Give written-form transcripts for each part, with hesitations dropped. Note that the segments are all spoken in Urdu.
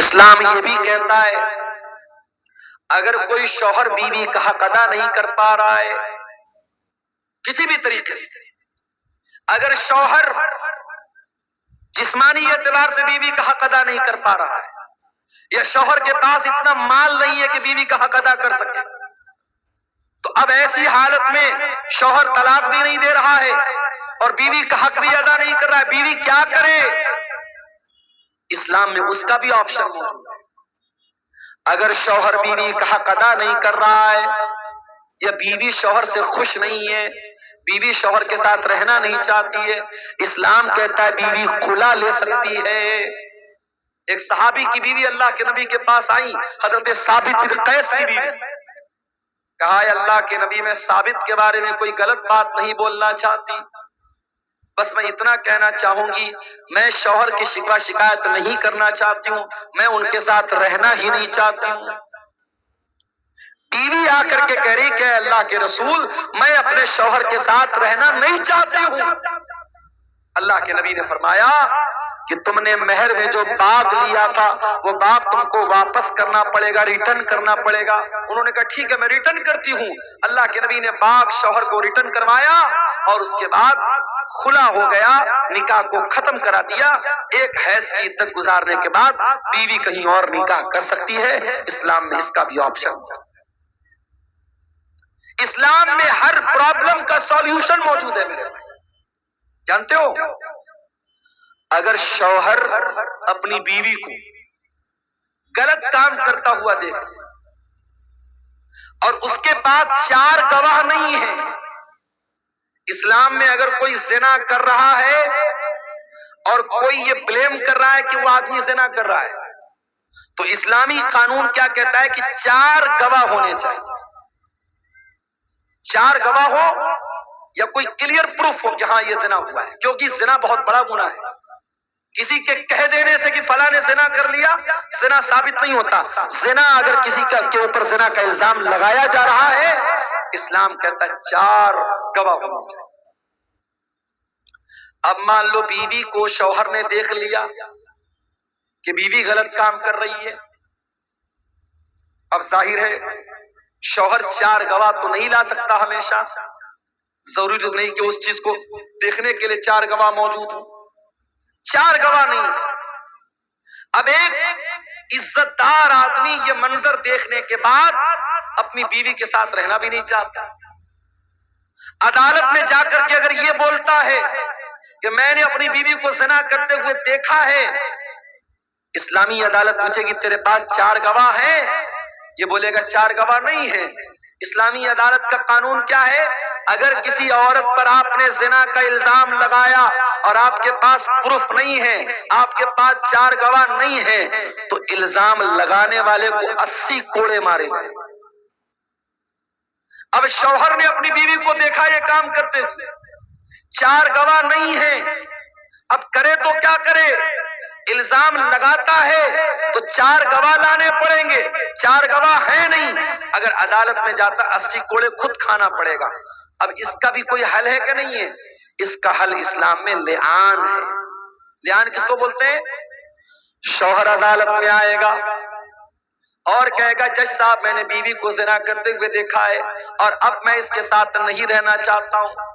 اسلام یہ بھی کہتا ہے اگر کوئی شوہر بیوی کا حق ادا نہیں کر پا رہا ہے کسی بھی طریقے سے، اگر شوہر جسمانی اعتبار سے بیوی کا حق ادا نہیں کر پا رہا ہے یا شوہر کے پاس اتنا مال نہیں ہے کہ بیوی کا حق ادا کر سکے، تو اب ایسی حالت میں شوہر طلاق بھی نہیں دے رہا ہے اور بیوی کا حق بھی ادا نہیں کر رہا ہے، بیوی کیا کرے؟ اسلام میں اس کا بھی آپشن موجود ہے۔ اگر شوہر بیوی کا حق ادا نہیں کر رہا ہے یا بیوی شوہر سے خوش نہیں ہے، بیوی شوہر کے ساتھ رہنا نہیں چاہتی ہے، اسلام کہتا ہے بیوی خلا لے سکتی ہے۔ ایک صحابی کی بیوی اللہ کے نبی کے پاس آئی، حضرت ثابت بن قیس کی بیوی، کہا ہے اللہ کے نبی میں ثابت کے بارے میں کوئی غلط بات نہیں بولنا چاہتی، بس میں اتنا کہنا چاہوں گی میں شوہر کی شکوہ شکایت نہیں کرنا چاہتی ہوں، میں ان کے ساتھ رہنا ہی نہیں چاہتی ہوں۔ بیوی آ کر کے کہہ رہی کہ اللہ کے رسول میں اپنے شوہر کے ساتھ رہنا نہیں چاہتی ہوں۔ اللہ کے نبی نے فرمایا کہ تم نے مہر میں جو باغ لیا تھا وہ باغ تم کو واپس کرنا پڑے گا، ریٹرن کرنا پڑے گا۔ انہوں نے کہا ٹھیک ہے میں ریٹرن کرتی ہوں۔ اللہ کے نبی نے باغ شوہر کو ریٹرن کروایا اور اس کے بعد خلا ہو گیا، نکاح کو ختم کرا دیا۔ ایک حیض کی عدت گزارنے کے بعد بیوی کہیں اور نکاح کر سکتی ہے، اسلام میں اس کا بھی آپشن ہے۔ اسلام میں ہر پرابلم کا سولوشن موجود ہے میرے بھائی، جانتے ہو اگر شوہر اپنی بیوی کو غلط کام کرتا ہوا دیکھ اور اس کے پاس 4 گواہ نہیں ہیں، اسلام میں اگر کوئی زنا کر رہا ہے اور کوئی یہ بلیم کر رہا ہے کہ وہ آدمی زنا کر رہا ہے، تو اسلامی قانون کیا کہتا ہے کہ 4 گواہ ہونے چاہیے۔ 4 گواہ ہو یا کوئی کلیئر پروف ہو کہ ہاں یہ زنا ہوا ہے، کیونکہ زنا بہت بڑا گناہ ہے۔ کسی کے کہہ دینے سے کہ فلاں نے زنا کر لیا زنا ثابت نہیں ہوتا۔ زنا اگر کسی کے اوپر زنا کا الزام لگایا جا رہا ہے، اسلام کہتا ہے 4 گواہ ہونے چاہیے۔ اب مان لو بیوی کو شوہر نے دیکھ لیا کہ بیوی غلط کام کر رہی ہے، اب ظاہر ہے شوہر 4 گواہ تو نہیں لا سکتا ہمیشہ، ضروری تو نہیں کہ اس چیز کو دیکھنے کے لیے 4 گواہ موجود ہوں، 4 گواہ نہیں۔ اب ایک عزت دار آدمی یہ منظر دیکھنے کے بعد اپنی بیوی کے ساتھ رہنا بھی نہیں چاہتا، عدالت میں جا کر کے اگر یہ بولتا ہے کہ میں نے اپنی بیوی کو زنا کرتے ہوئے دیکھا ہے، اسلامی عدالت پوچھے گی تیرے پاس 4 گواہ ہیں؟ یہ بولے گا 4 گواہ نہیں ہیں۔ اسلامی عدالت کا قانون کیا ہے؟ اگر کسی عورت پر آپ نے زنا کا الزام لگایا اور آپ کے پاس پروف نہیں ہے، آپ کے پاس 4 گواہ نہیں ہیں، تو الزام لگانے والے کو 80 کوڑے مارے جائیں۔ اب شوہر نے اپنی بیوی کو دیکھا یہ کام کرتے ہوئے، 4 گواہ نہیں ہیں، اب کرے تو کیا کرے؟ الزام لگاتا ہے تو 4 گواہ لانے پڑیں گے، 4 گواہ ہیں نہیں، اگر عدالت میں جاتا 80 کوڑے خود کھانا پڑے گا۔ اب اس کا بھی کوئی حل ہے کہ نہیں ہے؟ اس کا حل اسلام میں لعان ہے۔ لعان کس کو بولتے ہیں؟ شوہر عدالت میں آئے گا اور کہے گا جج صاحب میں نے بیوی کو زنا کرتے ہوئے دیکھا ہے اور اب میں اس کے ساتھ نہیں رہنا چاہتا ہوں۔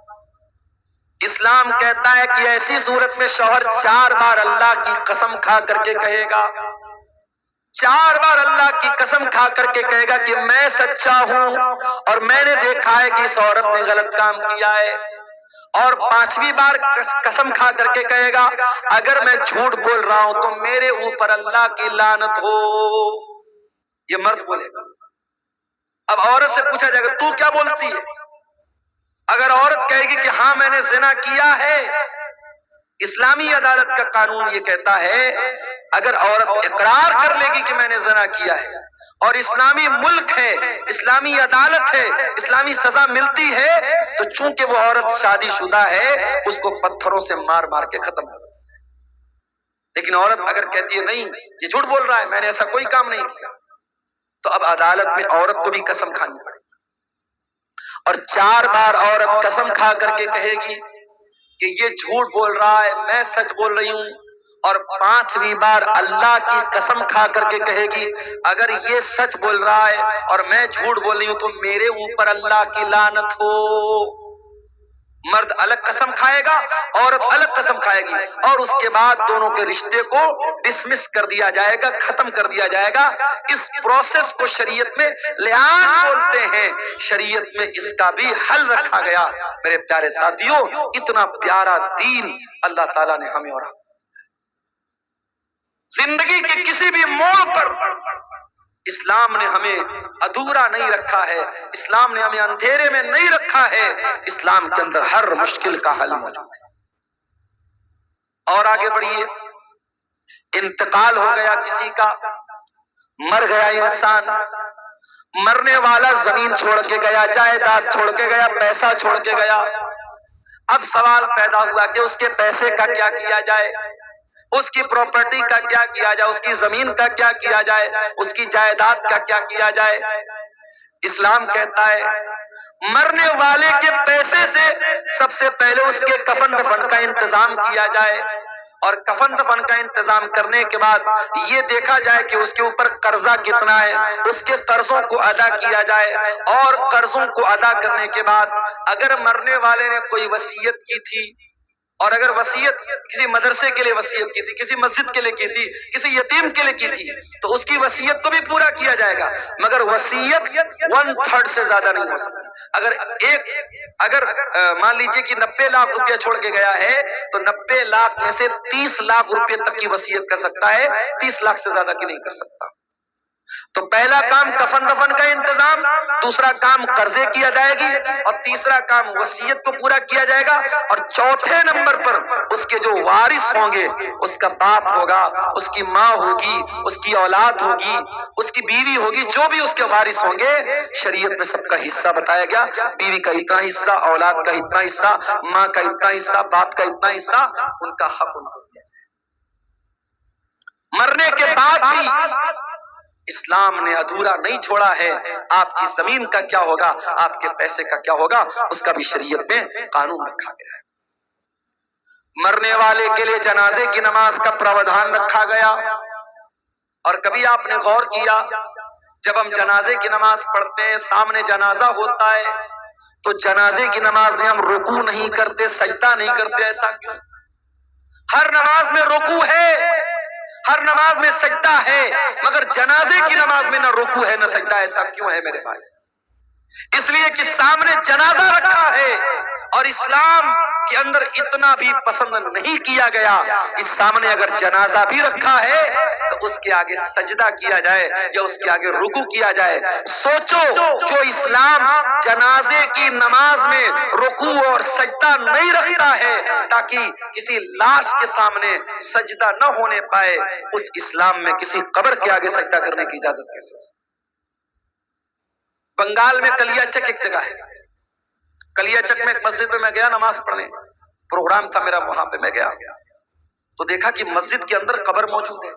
اسلام کہتا ہے کہ ایسی صورت میں شوہر 4 بار اللہ کی قسم کھا کر کے کہے گا، 4 بار اللہ کی قسم کھا کر کے کہے گا کہ میں سچا ہوں اور میں نے دیکھا ہے کہ اس عورت نے غلط کام کیا ہے، اور 5ویں بار قسم کھا کر کے کہے گا اگر میں جھوٹ بول رہا ہوں تو میرے اوپر اللہ کی لعنت ہو۔ یہ مرد بولے گا۔ اب عورت سے پوچھا جائے گا تو کیا بولتی ہے؟ اگر عورت کہے گی کہ ہاں میں نے زنا کیا ہے، اسلامی عدالت کا قانون یہ کہتا ہے اگر عورت اقرار کر لے گی کہ میں نے زنا کیا ہے اور اسلامی ملک ہے، اسلامی عدالت ہے، اسلامی سزا ملتی ہے، تو چونکہ وہ عورت شادی شدہ ہے اس کو پتھروں سے مار مار کے ختم کر دیا جائے۔ لیکن عورت اگر کہتی ہے نہیں یہ جھوٹ بول رہا ہے میں نے ایسا کوئی کام نہیں کیا، تو اب عدالت میں عورت کو بھی قسم کھانی پڑے گی اور 4 بار عورت قسم کھا کر کے کہے گی کہ یہ جھوٹ بول رہا ہے میں سچ بول رہی ہوں، اور 5ویں بار اللہ کی قسم کھا کر کے کہے گی اگر یہ سچ بول رہا ہے اور میں جھوٹ بول رہی ہوں تو میرے اوپر اللہ کی لعنت ہو۔ مرد الگ قسم کھائے گا، عورت الگ قسم کھائے گی، اور اس کے بعد دونوں کے رشتے کو ڈسمس کر دیا جائے گا، ختم کر دیا جائے گا۔ اس پروسیس کو شریعت میں لعان بولتے ہیں۔ شریعت میں اس کا بھی حل رکھا گیا۔ میرے پیارے ساتھیوں، اتنا پیارا دین اللہ تعالیٰ نے ہمیں، اور زندگی کے کسی بھی موڑ پر اسلام نے ہمیں ادھورا نہیں رکھا ہے، اسلام نے ہمیں اندھیرے میں نہیں رکھا ہے، اسلام کے اندر ہر مشکل کا حل موجود ہے۔ اور آگے بڑھیے، انتقال ہو گیا کسی کا، مر گیا انسان، مرنے والا زمین چھوڑ کے گیا، جائیداد چھوڑ کے گیا، پیسہ چھوڑ کے گیا۔ اب سوال پیدا ہوا کہ اس کے پیسے کا کیا کیا جائے، اس کی پراپرٹی کا کیا کیا جائے، اس کی زمین کا کیا کیا جائے، اس کی جائیداد کا کیا کیا جائے۔ اسلام کہتا ہے مرنے والے کے پیسے سے سب سے پہلے اس کے کفن دفن کا انتظام کیا جائے، اور کفن دفن کا انتظام کرنے کے بعد یہ دیکھا جائے کہ اس کے اوپر قرضہ کتنا ہے، اس کے قرضوں کو ادا کیا جائے، اور قرضوں کو ادا کرنے کے بعد اگر مرنے والے نے کوئی وصیت کی تھی، اور اگر وصیت کسی مدرسے کے لیے وصیت کی تھی، کسی مسجد کے لیے کی تھی، کسی یتیم کے لیے کی تھی، تو اس کی وصیت کو بھی پورا کیا جائے گا، مگر وصیت 1/3 سے زیادہ نہیں ہو سکتی۔ اگر مان لیجئے کہ 90 لاکھ روپیہ چھوڑ کے گیا ہے تو 90 لاکھ میں سے 30 لاکھ روپے تک کی وصیت کر سکتا ہے، 30 لاکھ سے زیادہ کی نہیں کر سکتا۔ تو پہلا کام کفن دفن کا انتظام، دوسرا کام قرضے کی ادائیگی، اور تیسرا کام وصیت کو پورا کیا جائے گا، اور چوتھے نمبر پر اس کے جو وارث ہوں گے، اس کا باپ ہوگا، اس کی ماں ہوگی، اس کی اولاد ہوگی، اس کی بیوی ہوگی، جو بھی اس کے وارث ہوں گے، شریعت میں سب کا حصہ بتایا گیا، بیوی کا اتنا حصہ، اولاد کا اتنا حصہ، ماں کا اتنا حصہ، باپ کا اتنا حصہ، ان کا حق ان کو دیا جائے۔ مرنے کے بعد بھی اسلام نے ادھورا نہیں چھوڑا ہے۔ آپ کی زمین کا کیا ہوگا، آپ کے پیسے کا کیا ہوگا، اس کا بھی شریعت میں قانون رکھا گیا ہے۔ مرنے والے کے لیے جنازے کی نماز کا پراودھان رکھا گیا، اور کبھی آپ نے غور کیا جب ہم جنازے کی نماز پڑھتے ہیں، سامنے جنازہ ہوتا ہے، تو جنازے کی نماز میں ہم رکوع نہیں کرتے، سجدہ نہیں کرتے، ایسا کیوں؟ ہر نماز میں رکوع ہے، ہر نماز میں سجدہ ہے، مگر جنازے کی نماز میں نہ رکوع ہے نہ سجدہ، ایسا کیوں ہے میرے بھائی؟ اس لیے کہ سامنے جنازہ رکھا ہے، اور اسلام کے اندر اتنا بھی پسند نہیں کیا گیا کہ سامنے اگر جنازہ بھی رکھا ہے تو اس کے آگے سجدہ کیا جائے یا اس کے آگے رکوع کیا جائے۔ سوچو، جو اسلام جنازے کی نماز میں رکوع اور سجدہ نہیں رکھتا ہے تاکہ کسی لاش کے سامنے سجدہ نہ ہونے پائے، اس اسلام میں کسی قبر کے آگے سجدہ کرنے کی اجازت کیسے ہو سکتی؟ بنگال میں کلیا چک ایک جگہ ہے، کلیا چک میں ایک مسجد میں میں گیا نماز پڑھنے، پروگرام تھا میرا، وہاں پہ میں گیا تو دیکھا کہ مسجد کے اندر قبر موجود ہے،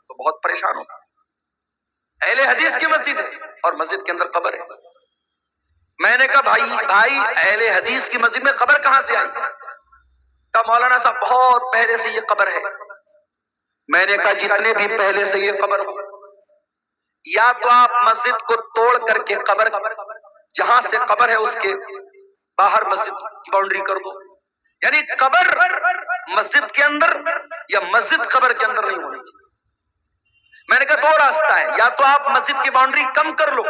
تو بہت پریشان ہو، اہل حدیث کی مسجد ہے اور مسجد کے اندر قبر ہے۔ میں نے کہا بھائی اہل حدیث کی مسجد میں قبر کہاں سے آئی؟ کہا مولانا صاحب بہت پہلے سے یہ قبر ہے۔ میں نے کہا جتنے بھی پہلے سے یہ قبر ہو، یا تو آپ مسجد کو توڑ کر کے قبر، جہاں سے قبر ہے اس کے باہر مسجد کی باؤنڈری کر دو، یعنی قبر مسجد کے اندر یا مسجد قبر کے اندر نہیں ہونی چاہیے۔ میں نے کہا دو راستہ ہے، یا تو آپ مسجد کی باؤنڈری کم کر لو،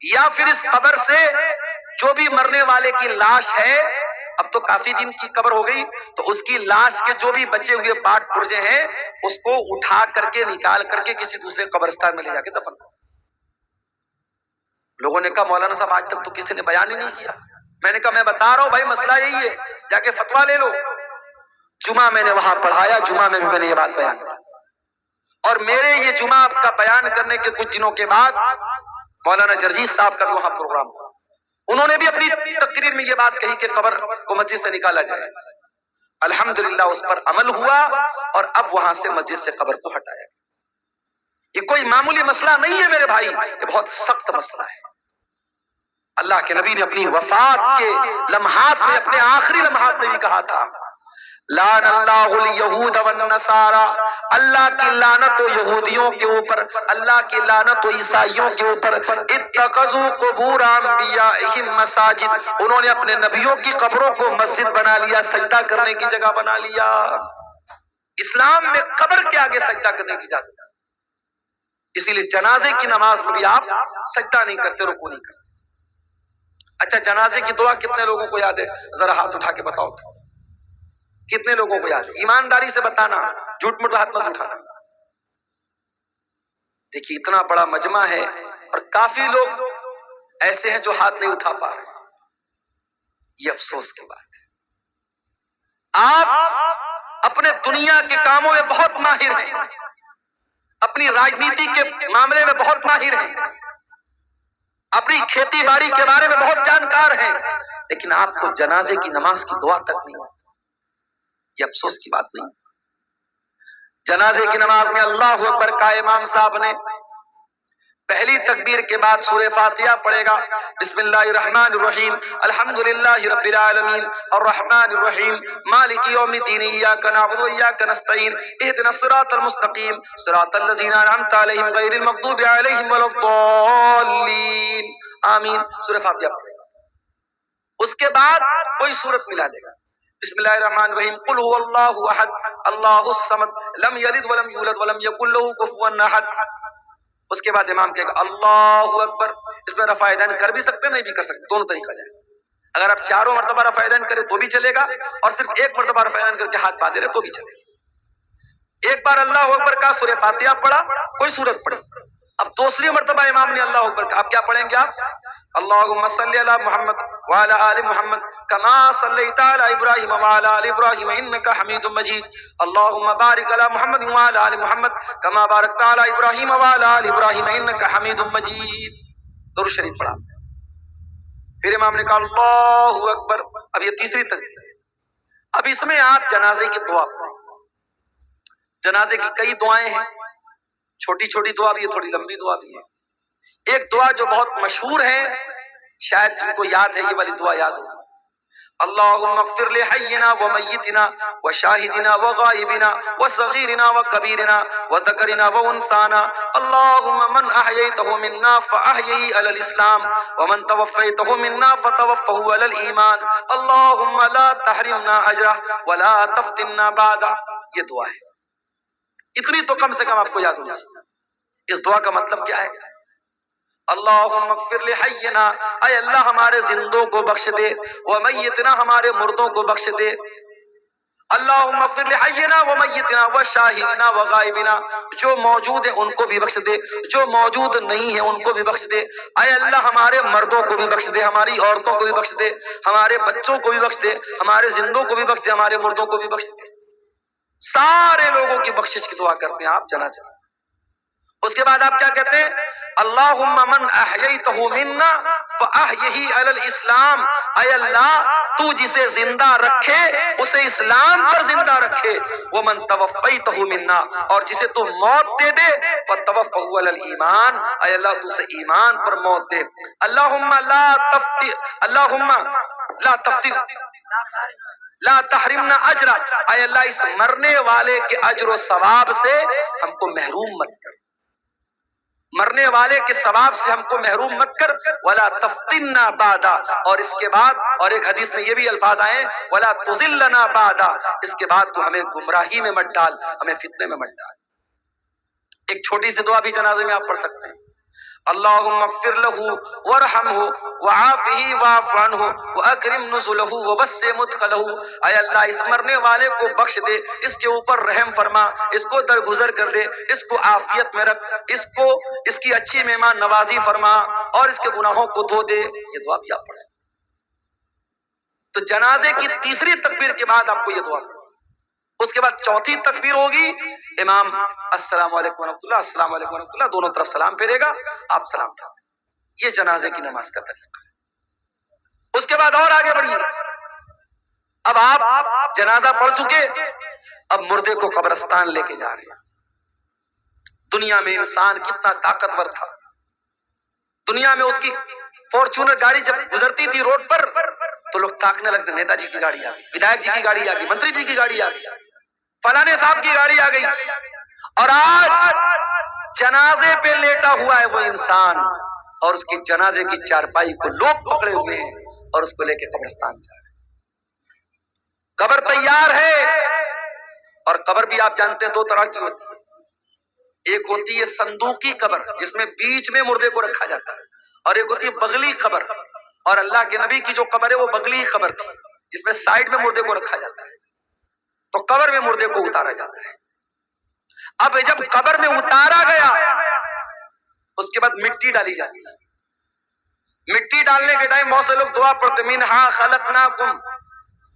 یا پھر اس قبر سے جو بھی مرنے والے کی لاش ہے، اب تو کافی دن کی قبر ہو گئی، تو اس کی لاش کے جو بھی بچے ہوئے پاٹ پرزے ہیں اس کو اٹھا کر کے نکال کر کے کسی دوسرے قبرستان میں لے جا کے دفن کرو۔ لوگوں نے کہا مولانا صاحب آج تک تو کسی نے بیان ہی نہیں کیا۔ میں نے کہا میں بتا رہا ہوں بھائی، مسئلہ یہی ہے، جا کے فتویٰ لے لو۔ جمعہ میں نے وہاں پڑھایا، جمعہ میں بھی میں نے یہ بات بیان کی، اور میرے یہ جمعہ کا بیان کرنے کے کچھ دنوں کے بعد مولانا جرجیس صاحب کا بھی وہاں پروگرام ہوا، انہوں نے بھی اپنی تقریر میں یہ بات کہی کہ قبر کو مسجد سے نکالا جائے۔ الحمدللہ اس پر عمل ہوا، اور اب وہاں سے مسجد سے قبر کو ہٹایا گیا۔ یہ کوئی معمولی مسئلہ نہیں ہے میرے بھائی، یہ بہت سخت مسئلہ ہے۔ اللہ کے نبی نے اپنی وفات کے لمحات میں، اپنے آخری لمحات میں بھی کہا تھا لعن اللہ الیہود والنصارى، اللہ کی لعنت ہو یہودیوں کے اوپر، اللہ کی لعنت ہو عیسائیوں کے اوپر، اتخذوا قبور انبیائہم مساجد، انہوں نے اپنے نبیوں کی قبروں کو مسجد بنا لیا، سجدہ کرنے کی جگہ بنا لیا۔ اسلام میں قبر کے آگے سجدہ کرنے کی اجازت ہے، اسی لیے جنازے کی نماز میں بھی آپ سجدہ نہیں کرتے، رکوع نہیں کرتے۔ اچھا جنازے کی دعا کتنے لوگوں کو یاد ہے؟ ذرا ہاتھ اٹھا کے بتاؤ تو، کتنے لوگوں کو یاد ہے؟ ایمانداری سے بتانا، جھوٹ موٹ ہاتھ مت اٹھانا۔ دیکھیے اتنا بڑا مجمع ہے اور کافی لوگ ایسے ہیں جو ہاتھ نہیں اٹھا پا رہے، یہ افسوس کی بات ہے۔ آپ اپنے دنیا کے کاموں میں بہت ماہر ہیں، اپنی راجنیتی کے معاملے میں بہت ماہر ہیں، اپنی کھیتی باڑی کے بارے میں بہت جانکار ہیں، لیکن آپ کو جنازے کی نماز کی دعا تک نہیں آتی، یہ افسوس کی بات نہیں۔ جنازے کی نماز میں اللہ اکبر کا امام صاحب نے پہلی تکبیر کے بعد سورہ فاتحہ پڑھے گا، بسم اللہ الرحمن الرحیم، الحمدللہ رب العالمین الرحمن الرحیم مالک یوم الدین، ایاک نعبد و ایاک نستعین، اہدنا الصراط المستقیم صراط الذین انعمت علیہم غیر المغضوب علیہم ولا الضالین، آمین، سورہ فاتحہ پڑھے گا۔ اس کے بعد کوئی سورت ملا لے گا، بسم اللہ الرحمن الرحیم، قل هو اللہ احد اللہ الصمد لم یلد ولم یولد ولم یکن له کفوا احد۔ اس کے بعد امام کہے گا اللہ اکبر، اس میں رفع یدین کر بھی سکتے نہیں بھی کر سکتے، دونوں طریقہ جائز۔ اگر آپ چاروں مرتبہ رفع یدین کریں تو بھی چلے گا، اور صرف ایک مرتبہ رفع یدین کر کے ہاتھ باندھے رہے تو بھی چلے گا۔ ایک بار اللہ اکبر کا سورہ فاتحہ پڑھا، کوئی سورت پڑھی، اب دوسری مرتبہ امام نے اللہ اکبر کا، اب کیا پڑھیں گے آپ؟ اللہم صلی علی محمد وعلی آل محمد کما صلیت علی ابراہیم وعلی آل ابراہیم انک حمید مجید، اللہم بارک علی محمد وعلی آل محمد کما بارکت علی ابراہیم وعلی آل ابراہیم انک حمید مجید۔ درود شریف پڑھا، پھر امام نے کہا اللہ اکبر، اب یہ تیسری تکبیر ہے۔ اب اس میں آپ جنازے کی دعا پڑھیں۔ جنازے کی کئی دعائیں ہیں، چھوٹی چھوٹی دعا بھی ہے، تھوڑی لمبی دعا بھی ہے۔ ایک دعا جو بہت مشہور ہے، شاید جن کو یاد ہے یہ والی دعا یاد ہو، اللہم اغفر لحینا ومیتنا وشاہدنا وغائبنا وصغیرنا وکبیرنا وذکرنا وانثانا، اللہم من احییتہ منا فاحیہی علی الاسلام ومن توفیتہ منا فتوفہ علی الایمان، اللہم لا تحرمنا اجرہ ولا تفتنا بعدہ۔ یہ دعا ہے، اتنی تو کم سے کم آپ کو یاد ہونی چاہیے۔ اس دعا کا مطلب کیا ہے؟ اللہم اغفر لحینا، اے اللہ ہمارے زندوں کو بخش دے، ومیتنا ہمارے مردوں کو بخش دے، اللہم اغفر لحینا ومیتنا وشاہدنا وغائبنا، جو موجود ہیں ان کو بھی بخش دے، جو موجود نہیں ہیں ان کو بھی بخش دے، اے اللہ ہمارے مردوں کو بھی بخش دے، ہماری عورتوں کو بھی بخش دے، ہمارے بچوں کو بھی بخش دے، ہمارے زندوں کو بھی بخش دے، ہمارے مردوں کو بھی بخش دے۔ سارے لوگوں کی بخشش کی دعا کرتے ہیں آپ جنازے میں۔ اس کے بعد آپ کیا کہتے ہیں؟ اللہم من احییتہ منا فاحیہی علی الاسلام، اے اللہ تو جسے زندہ رکھے اسے اسلام پر زندہ رکھے، ومن توفیتہ منا، اور جسے تو موت دے دے فتوفہ علی الایمان، اے اللہ تو اسے ایمان پر موت دے۔ اللہم لا تحرمنا اجرا، اے اللہ اس مرنے والے کے اجر و ثواب سے ہم کو محروم مت کر، مرنے والے کے ثواب سے ہم کو محروم مت کر، ولا تفتنا بعدا، اور اس کے بعد اور ایک حدیث میں یہ بھی الفاظ آئے ولا تضلنا بعدا، اس کے بعد تو ہمیں گمراہی میں مت ڈال، ہمیں فتنے میں مت ڈال۔ ایک چھوٹی سی دعا بھی جنازے میں آپ پڑھ سکتے ہیں، اللہم اغفر لہ وارحمہ وعافہ واعف عنہ واکرم نزلہ ووسع مدخلہ، اے اللہ اس مرنے والے کو بخش دے، اس کے اوپر رحم فرما، اس کو درگزر کر دے، اس کو عافیت میں رکھ، اس کی اچھی مہمان نوازی فرما، اور اس کے گناہوں کو دھو دے۔ یہ دعا بھی آپ پڑھ سکتے ہیں۔ تو جنازے کی تیسری تکبیر کے بعد آپ کو یہ دعا پڑھیں۔ اس کے بعد چوتھی تکبیر ہوگی، امام السلام علیکم ورحمۃ اللہ، السلام علیکم ورحمۃ اللہ، دونوں طرف سلام پھیرے گا، آپ سلام پھیریں۔ یہ جنازے کی نماز کا طریقہ ہے۔ اس کے بعد اور آگے بڑھیے، اب آپ جنازہ پڑھ چکے، اب مردے کو قبرستان لے کے جا رہے ہیں۔ دنیا میں انسان کتنا طاقتور تھا، دنیا میں اس کی فارچونر گاڑی جب گزرتی تھی روڈ پر تو لوگ تاکنے لگتے، نیتا جی کی گاڑی آ گئی، ودھائک جی کی گاڑی آ گئی، منتری جی کی گاڑی آ گئی، فلانے صاحب کی گاڑی آ گئی. اور آج جنازے پہ لیٹا ہوا ہے وہ انسان، اور اس کی جنازے کی چارپائی کو لوگ پکڑے ہوئے ہیں اور اس کو لے کے قبرستان جا رہے ہیں. قبر تیار ہے، اور قبر بھی آپ جانتے ہیں دو طرح کی ہوتی ہے. ایک ہوتی ہے صندوقی قبر جس میں بیچ میں مردے کو رکھا جاتا ہے، اور ایک ہوتی ہے بغلی قبر. اور اللہ کے نبی کی جو قبر ہے وہ بغلی قبر تھی جس میں سائیڈ میں مردے کو رکھا جاتا ہے. تو قبر میں مردے کو اتارا جاتا ہے. اب جب قبر میں اتارا گیا اس کے بعد مٹی ڈالی جاتی ہے. مٹی ڈالنے کے ٹائم بہت سے لوگ دعا پڑھتے، منہا خلقناکم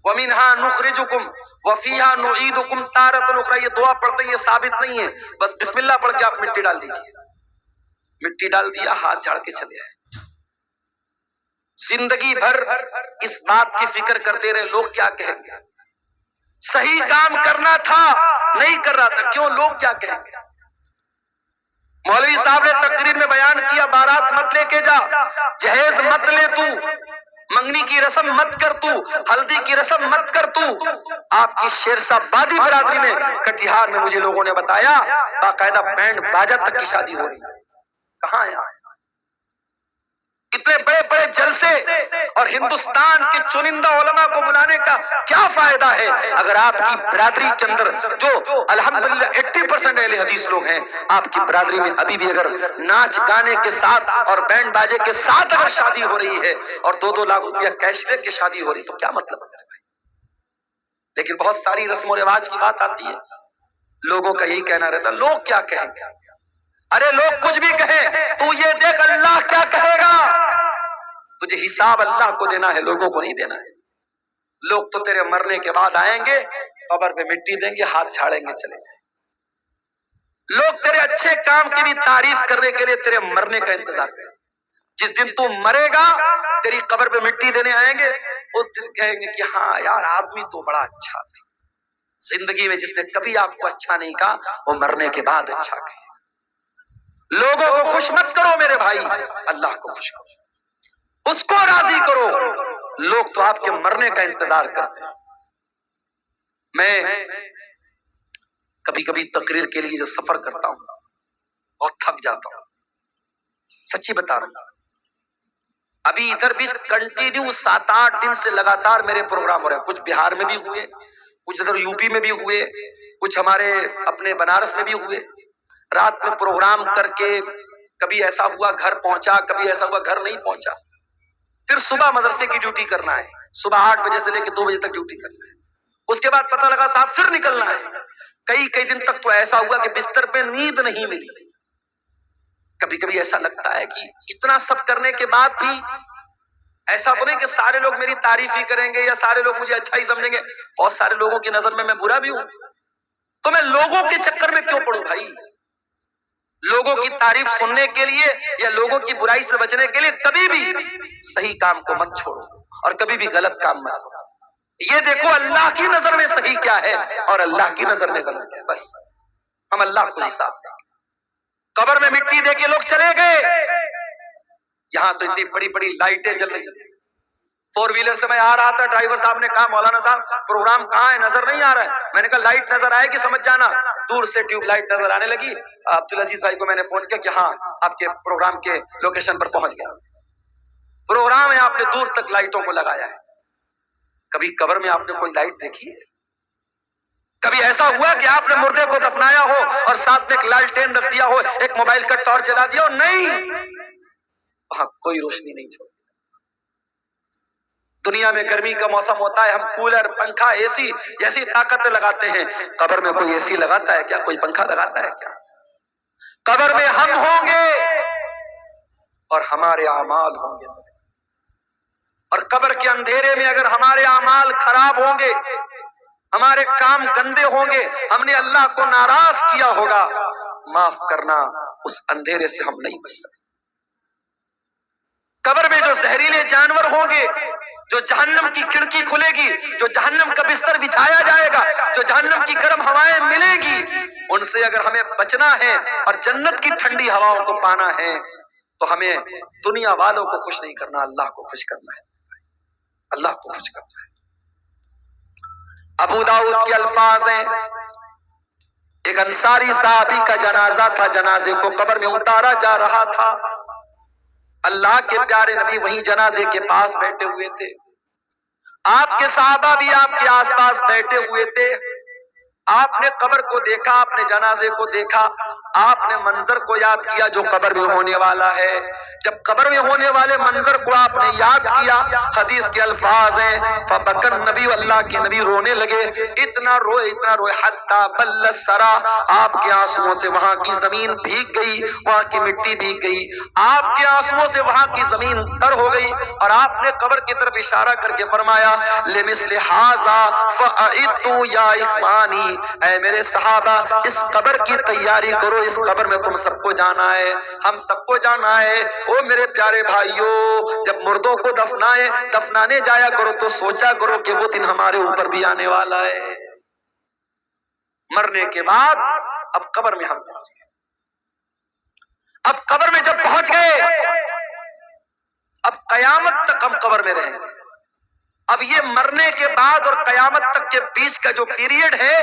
ومنہا نخرجکم وفیہا نعیدکم تارۃ اخری. یہ دعا پڑھتے یہ ثابت نہیں ہے، بس بسم اللہ پڑھ کے آپ مٹی ڈال دیجیے. مٹی ڈال دیا، ہاتھ جھاڑ کے چلے آئے. زندگی بھر اس بات کی فکر کرتے رہے لوگ کیا کہیں گے. صحیح کام کرنا تھا نہیں کر رہا تھا، کیوں لوگ کیا کہیں گے. مولوی صاحب نے تقریر میں بیان کیا، بارات مت لے کے جا، جہیز مت لے تو، منگنی کی رسم مت کر تو، ہلدی کی رسم مت کر تو. آپ کی شیرشاہ بادی برادری میں کٹیہار میں مجھے لوگوں نے بتایا باقاعدہ بینڈ باجا تک کی شادی ہو رہی ہے. کہاں ہے اتنے بڑے بڑے جلسے اور ہندوستان کے چنندہ علماء کو بلانے کا کیا فائدہ ہے اگر آپ کی برادری کے اندر جو الحمدللہ 80% اہل حدیث لوگ ہیں، آپ کی برادری میں ابھی بھی اگر ناچ گانے کے ساتھ اور بینڈ باجے کے ساتھ اگر شادی ہو رہی ہے اور 2-2 لاکھ روپیہ کیش لے کے شادی ہو رہی تو کیا مطلب ہے. لیکن بہت ساری رسم و رواج کی بات آتی ہے، لوگوں کا یہی کہنا رہتا لوگ کیا کہیں گے. ارے لوگ کچھ بھی کہیں تو یہ دیکھ اللہ کیا کہے گا. تجھے حساب اللہ کو دینا ہے، لوگوں کو نہیں دینا ہے. لوگ تو تیرے مرنے کے بعد آئیں گے، قبر پہ مٹی دیں گے، ہاتھ جھاڑیں گے، چلے جائیں. لوگ تیرے اچھے کام کی بھی تعریف کرنے کے لیے تیرے مرنے کا انتظار کریں. جس دن تو مرے گا تیری قبر پہ مٹی دینے آئیں گے، اس دن کہیں گے کہ ہاں یار آدمی تو بڑا اچھا تھا. زندگی میں جس نے کبھی آپ کو اچھا نہیں کہا وہ مرنے کے بعد اچھا کہے. لوگوں کو خوش مت کرو میرے بھائی، اللہ کو خوش کرو، اس کو راضی کرو. لوگ تو آپ کے مرنے کا انتظار کرتے ہیں. میں کبھی کبھی تقریر کے لیے جو سفر کرتا ہوں بہت تھک جاتا ہوں، سچی بتا رہا ہوں. ابھی ادھر بھی کنٹینیو 7-8 دن سے لگاتار میرے پروگرام ہو رہے ہیں. کچھ بہار میں بھی ہوئے، کچھ ادھر یو پی میں بھی ہوئے، کچھ ہمارے اپنے بنارس میں بھی ہوئے. رات میں پروگرام کر کے کبھی ایسا ہوا گھر پہنچا، کبھی ایسا ہوا گھر نہیں پہنچا. پھر صبح مدرسے کی ڈیوٹی کرنا ہے، صبح 8 بجے سے لے کے 2 بجے تک ڈیوٹی کرنا ہے. اس کے بعد پتہ لگا صاحب پھر نکلنا ہے. کئی دن تک تو ایسا ہوا کہ بستر پہ نیند نہیں ملی. کبھی کبھی ایسا لگتا ہے کہ اتنا سب کرنے کے بعد بھی ایسا تو نہیں کہ سارے لوگ میری تعریف ہی کریں گے یا سارے لوگ مجھے اچھا ہی سمجھیں گے. بہت سارے لوگوں کی نظر میں برا بھی ہوں، تو میں لوگوں کے چکر میں کیوں پڑوں بھائی. لوگوں کی تعریف سننے کے لیے یا لوگوں کی برائی سے بچنے کے لیے کبھی بھی صحیح کام کو مت چھوڑو اور کبھی بھی غلط کام مت کرو. یہ دیکھو اللہ کی نظر میں صحیح کیا ہے اور اللہ کی نظر میں غلط ہے. بس ہم اللہ کو حساب دیں گے. قبر میں مٹی دے کے لوگ چلے گئے. یہاں تو اتنی بڑی بڑی لائٹیں جل رہی ہیں. 4 ویلر سے میں آ رہا تھا، ڈرائیور صاحب نے کہا مولانا صاحب پروگرام کہاں ہے، نظر نہیں آ رہا ہے. میں نے کہا لائٹ نظر آئے گی سمجھ جانا. دور سے ٹیوب لائٹ نظر آنے لگی. عبدالعزیز بھائی کو میں نے فون کیا کہ ہاں آپ کے پروگرام کے لوکیشن پر پہنچ گیا. پروگرام ہے، آپ نے دور تک لائٹوں کو لگایا ہے. کبھی قبر میں آپ نے کوئی لائٹ دیکھی ہے؟ کبھی ایسا ہوا کہ آپ نے مردے کو دفنایا ہو اور ساتھ میں ایک لالٹین رکھ دیا ہو، ایک موبائل کا ٹارچ جلا دیا ہو؟ نہیں، وہاں کوئی روشنی نہیں چھوڑ. دنیا میں گرمی کا موسم ہوتا ہے، ہم کولر، پنکھا، اے سی جیسی طاقتیں لگاتے ہیں. قبر میں کوئی اے سی لگاتا ہے کیا؟ کوئی پنکھا لگاتا ہے کیا؟ قبر میں ہم ہوں گے اور ہمارے اعمال ہوں گے. اور قبر کے اندھیرے میں اگر ہمارے اعمال خراب ہوں گے، ہمارے کام گندے ہوں گے، ہم نے اللہ کو ناراض کیا ہوگا، معاف کرنا اس اندھیرے سے ہم نہیں بچ سکتے. قبر میں جو زہریلے جانور ہوں گے، جو جہنم کی کھڑکی کھلے گی، جو جہنم کا بستر بچھایا جائے گا، جو جہنم کی گرم ہوائیں ملیں گی، ان سے اگر ہمیں بچنا ہے اور جنت کی ٹھنڈی ہواؤں کو پانا ہے تو ہمیں دنیا والوں کو خوش نہیں کرنا، اللہ کو خوش کرنا ہے. اللہ کو خوش کرتا ہے۔ ابو داؤد کے الفاظ ہیں، ایک انصاری صحابی کا جنازہ تھا، جنازے کو قبر میں اتارا جا رہا تھا، اللہ کے پیارے نبی وہیں جنازے کے پاس بیٹھے ہوئے تھے، آپ کے صحابہ بھی آپ کے آس پاس بیٹھے ہوئے تھے، آپ نے قبر کو دیکھا، آپ نے جنازے کو دیکھا، آپ نے منظر کو یاد کیا جو قبر میں ہونے والا ہے۔ جب قبر میں ہونے والے منظر کو آپ نے یاد کیا، حدیث کے الفاظ ہیں فبکر نبی، اللہ کے نبی رونے لگے، اتنا روئے حتی بل الثری، آپ کے آنسوؤں سے وہاں کی زمین بھیگ گئی، وہاں کی مٹی بھیگ گئی، آپ کے آنسوؤں سے وہاں کی زمین تر ہو گئی، اور آپ نے قبر کی طرف اشارہ کر کے فرمایا لمثل ھذا فاعدوا یا اخوانی، اے میرے صحابہ اس قبر کی تیاری کرو، اس قبر میں تم سب کو جانا ہے، ہم سب کو جانا ہے۔ او میرے پیارے بھائیوں، جب مردوں کو دفنانے جایا کرو تو سوچا کرو کہ وہ دن ہمارے اوپر بھی آنے والا ہے۔ مرنے کے بعد اب قبر میں ہم پہنچ گئے، اب قبر میں جب پہنچ گئے، اب قیامت تک ہم قبر میں رہیں گے۔ اب یہ مرنے کے بعد اور قیامت تک کے بیچ کا جو پیریڈ ہے،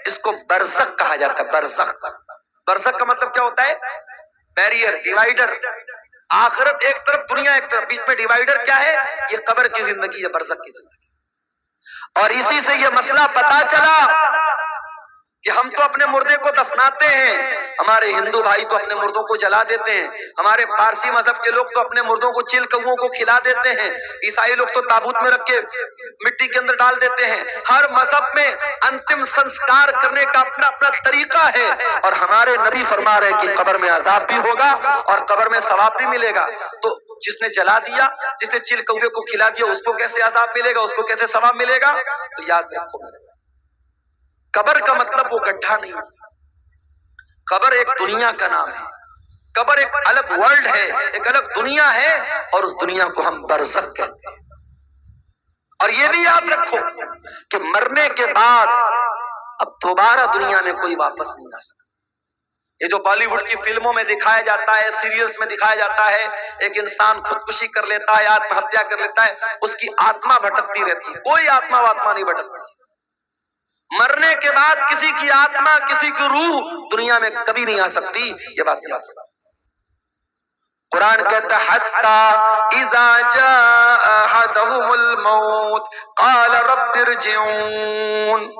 اس کو برزخ کہا جاتا ہے۔ برزخ کا مطلب کیا ہوتا ہے؟ بیریئر، ڈیوائیڈر، آخرت ایک طرف دنیا ایک طرف، بیچ میں ڈیوائیڈر کیا ہے؟ یہ قبر کی زندگی ہے، برزخ کی زندگی۔ اور اسی سے یہ مسئلہ پتا چلا کہ ہم تو اپنے مردے کو دفناتے ہیں، ہمارے ہندو بھائی تو اپنے مردوں کو جلا دیتے ہیں، ہمارے پارسی مذہب کے لوگ تو اپنے مردوں کو چیل کووں کو کھلا دیتے ہیں، عیسائی لوگ تو تابوت میں رکھ کے مٹی کے اندر ڈال دیتے ہیں۔ ہر مذہب میں انتم سنسکار کرنے کا اپنا اپنا طریقہ ہے، اور ہمارے نبی فرما رہے ہیں کہ قبر میں عذاب بھی ہوگا اور قبر میں ثواب بھی ملے گا۔ تو جس نے جلا دیا، جس نے چیل کوے کو کھلا دیا، اس کو کیسے عذاب ملے گا، اس کو کیسے ثواب ملے گا؟ تو یاد رکھو، قبر کا مطلب وہ گڈھا نہیں، قبر ایک دنیا کا نام ہے، قبر ایک الگ ورلڈ ہے، ایک الگ دنیا ہے، اور اس دنیا کو ہم برزخ کہتے ہیں۔ اور یہ بھی یاد رکھو کہ مرنے کے بعد اب دوبارہ دنیا میں کوئی واپس نہیں آ سکتا۔ یہ جو بالی ووڈ کی فلموں میں دکھایا جاتا ہے، سیریلز میں دکھایا جاتا ہے، ایک انسان خودکشی کر لیتا ہے، آتم ہتیا کر لیتا ہے، اس کی آتما بھٹکتی رہتی ہے، کوئی آتما نہیں بھٹکتی۔ مرنے کے بعد کسی کی آتما، کسی کی روح دنیا میں کبھی نہیں آ سکتی، یہ بات یاد رکھو۔ قرآن کہتا ہے حتی اذا جاء احدهم الموت قال رب ارجعون،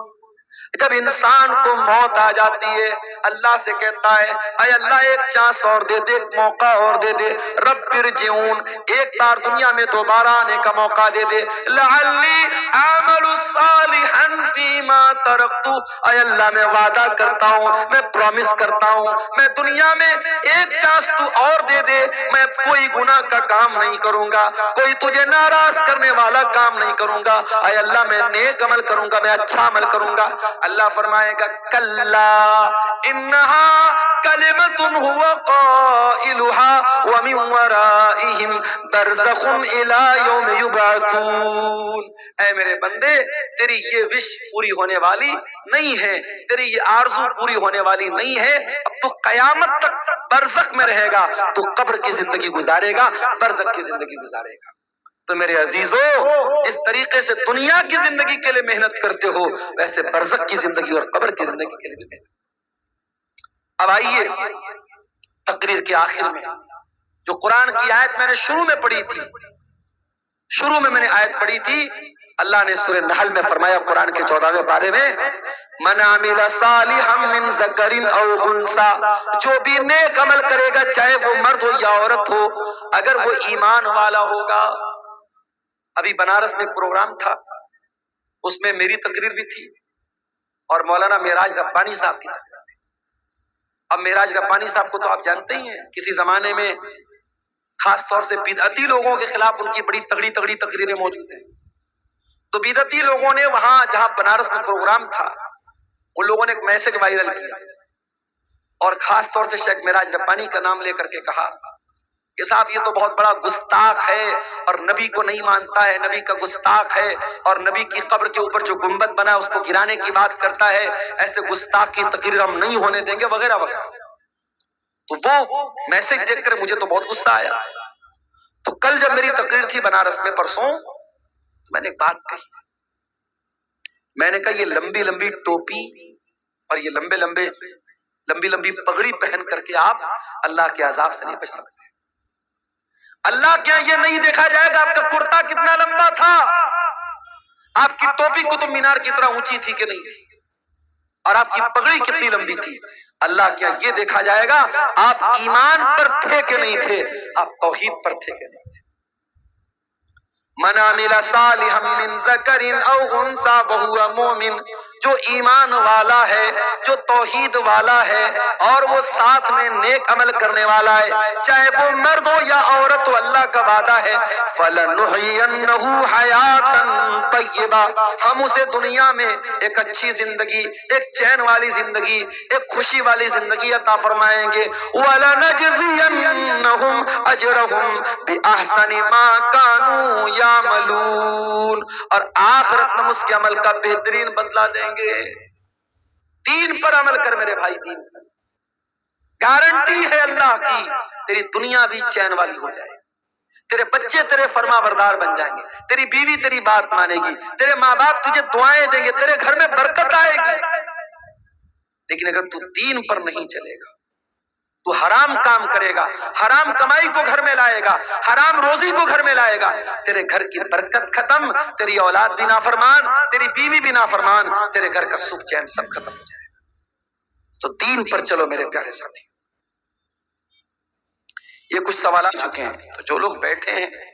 جب انسان کو موت آ جاتی ہے اللہ سے کہتا ہے اے اللہ ایک چانس اور دے دے، ایک موقع اور دے دے، رب ارجعون، ایک بار دنیا میں دوبارہ آنے کا موقع دے دے، لعلی اعمل صالحا فیما ترکت، اے اللہ میں وعدہ کرتا ہوں، میں پرومس کرتا ہوں، میں دنیا میں ایک چانس تو اور دے دے، میں کوئی گناہ کا کام نہیں کروں گا، کوئی تجھے ناراض کرنے والا کام نہیں کروں گا، اے اللہ میں نیک عمل کروں گا، میں اچھا عمل کروں گا۔ اللہ فرمائے گا کلا انہا کلمۃ هو قائلها ومن ورائہم برزخ الی یوم یبعثون، اے میرے بندے تیری یہ وش پوری ہونے والی نہیں ہے، تیری یہ آرزو پوری ہونے والی نہیں ہے، اب تو قیامت تک برزخ میں رہے گا، تو قبر کی زندگی گزارے گا، برزخ کی زندگی گزارے گا۔ تو میرے عزیزو، جس طریقے سے دنیا کی زندگی کے لیے محنت کرتے ہو، ویسے برزخ کی زندگی اور قبر کی زندگی کے لیے بھی محنت۔ اب آئیے تقریر کے آخر میں جو قرآن کی آیت میں نے شروع میں پڑھی تھی، شروع میں نے آیت پڑھی تھی، اللہ نے سورہ نحل میں فرمایا قرآن کے 14ویں پارے میں من عمل صالحا من ذکر او انثى، جو بھی نیک عمل کرے گا چاہے وہ مرد ہو یا عورت ہو، اگر وہ ایمان والا ہوگا۔ ابھی بنارس میں ایک پروگرام تھا، اس میں میری تقریر بھی تھی اور مولانا معراج ربانی صاحب کی تقریر تھی۔ اب معراج ربانی صاحب کو تو آپ جانتے ہی ہیں، کسی زمانے میں خاص طور سے بدعتی لوگوں کے خلاف ان کی بڑی تگڑی تگڑی تقریریں موجود ہیں۔ تو بدعتی لوگوں نے وہاں جہاں بنارس میں پروگرام تھا، ان لوگوں نے ایک میسج وائرل کیا اور خاص طور سے شیخ معراج ربانی کا نام لے کر کے کہا کہ صاحب یہ تو بہت بڑا گستاخ ہے اور نبی کو نہیں مانتا ہے، نبی کا گستاخ ہے، اور نبی کی قبر کے اوپر جو گنبد بنا اس کو گرانے کی بات کرتا ہے، ایسے گستاخ کی تقریر ہم نہیں ہونے دیں گے وغیرہ وغیرہ۔ تو وہ میسج دیکھ کر مجھے تو بہت غصہ آیا۔ تو کل جب میری تقریر تھی بنارس میں پرسوں، میں نے ایک بات کہی، میں نے کہا یہ لمبی لمبی ٹوپی اور یہ لمبی لمبی پگڑی پہن کر کے آپ اللہ کے عذاب سے نہیں بچ سکتے۔ اللہ کیا یہ نہیں دیکھا جائے گا آپ کا کرتا کتنا لمبا تھا، آپ کی ٹوپی قطب مینار کی طرح اونچی تھی کہ نہیں تھی، اور آپ کی پگڑی کتنی لمبی تھی؟ اللہ کیا یہ دیکھا جائے گا آپ ایمان پر تھے کہ نہیں تھے، آپ توحید پر تھے کہ نہیں تھے۔ من عمل صالحا من ذکر او انثى وهو مؤمن، جو ایمان والا ہے، جو توحید والا ہے اور وہ ساتھ میں نیک عمل کرنے والا ہے، چاہے وہ مرد ہو یا عورت ہو، اللہ کا وعدہ ہے فَلَنُحْيِيَنَّهُ حَيَاةً طَيِّبَةً، ہم اسے دنیا میں ایک اچھی زندگی، ایک چین والی زندگی، ایک خوشی والی زندگی عطا فرمائیں گے۔ وَلَنَجْزِيَنَّهُمْ أَجْرَهُمْ بِأَحْسَنِ مَا كَانُوا يَعْمَلُونَ، اور آخرت میں اس کے عمل کا بہترین بدلہ دیں گے۔ دین پر عمل کر میرے بھائی، دین پر گارنٹی ہے اللہ کی، تیری دنیا بھی چین والی ہو جائے گی، تیرے بچے تیرے فرما بردار بن جائیں گے، تیری بیوی تیری بات مانے گی، تیرے ماں باپ تجھے دعائیں دیں گے، تیرے گھر میں برکت آئے گی۔ لیکن اگر تو دین پر نہیں چلے گا، تو حرام کام کرے گا، حرام کمائی کو گھر میں لائے گا، حرام روزی کو گھر میں لائے گا، تیرے گھر کی برکت ختم، تیری اولاد بھی نافرمان، تیری بیوی بھی نافرمان، تیرے گھر کا سکھ چین سب ختم ہو جائے گا۔ تو دین پر چلو میرے پیارے ساتھی۔ یہ کچھ سوالات چکے ہیں، تو جو لوگ بیٹھے ہیں